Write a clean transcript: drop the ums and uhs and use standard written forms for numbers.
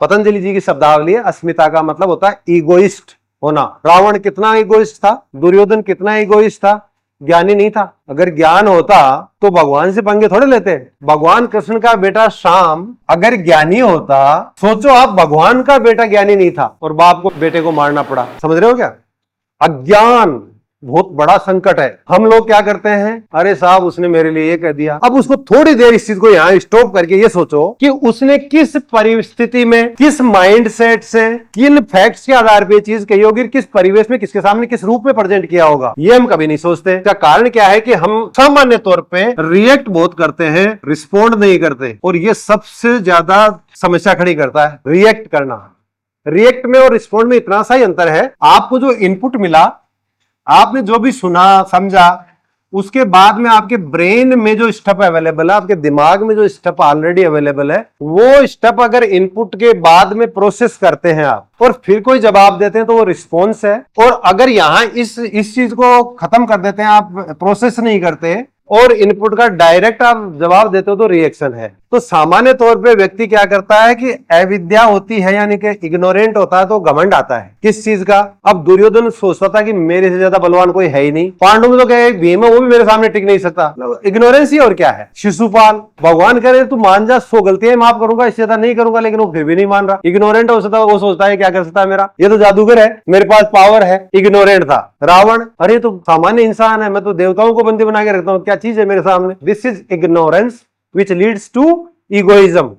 पतंजलि जी की शब्दावली है। अस्मिता का मतलब होता है ईगोइस्ट होना। रावण कितना ईगोइस्ट था, दुर्योधन कितना ईगोइस्ट था, ज्ञानी नहीं था। अगर ज्ञान होता तो भगवान से पंगे थोड़े लेते। भगवान कृष्ण का बेटा श्याम अगर ज्ञानी होता, सोचो आप, भगवान का बेटा ज्ञानी नहीं था और बाप को बेटे को मारना पड़ा। समझ रहे हो क्या? अज्ञान बहुत बड़ा संकट है। हम लोग क्या करते हैं, अरे साहब उसने मेरे लिए ये कह दिया। अब उसको थोड़ी देर इस चीज को यहाँ स्टॉप करके ये सोचो कि उसने किस परिस्थिति में, किस माइंड सेट से, किन फैक्ट्स के आधार पे चीज कही होगी, किस परिवेश में, किसके सामने, किस रूप में प्रेजेंट किया होगा, ये हम कभी नहीं सोचते। इसका कारण क्या है कि हम सामान्य तौर पे रिएक्ट बहुत करते हैं, रिस्पॉन्ड नहीं करते। और ये सबसे ज्यादा समस्या खड़ी करता है, रिएक्ट करना। रिएक्ट में और रिस्पॉन्ड में इतना सा ही अंतर है, आपको जो इनपुट मिला, आपने जो भी सुना समझा, उसके बाद में आपके ब्रेन में जो स्टफ अवेलेबल है, आपके दिमाग में जो स्टफ ऑलरेडी अवेलेबल है, वो स्टफ अगर इनपुट के बाद में प्रोसेस करते हैं आप और फिर कोई जवाब देते हैं तो वो रिस्पॉन्स है। और अगर यहां इस चीज को खत्म कर देते हैं, आप प्रोसेस नहीं करते और इनपुट का डायरेक्ट आप जवाब देते हो तो रिएक्शन है। तो सामान्य तौर पे व्यक्ति क्या करता है कि अविद्या होती है, यानी कि इग्नोरेंट होता है तो घमंड आता है। किस चीज का? अब दुर्योधन सोचता था कि मेरे से ज्यादा बलवान कोई है ही नहीं। पांडु में तो क्या है, भीम है, वो भी मेरे सामने टिक नहीं सकता। इग्नोरेंस ही और क्या है। शिशुपाल, भगवान करे तू मान जा, 100 गलतियां माफ करूंगा, इससे ज्यादा नहीं करूंगा, लेकिन वो फिर भी नहीं मान रहा। इग्नोरेंट हो सकता, वो सोचता है क्या कर सकता है मेरा, ये तो जादूगर है, मेरे पास पावर है। इग्नोरेंट था। रावण, अरे तो सामान्य इंसान है, मैं तो देवताओं को बंदी बना के रखता हूँ, क्या चीज है मेरे सामने। This is ignorance which leads to egoism.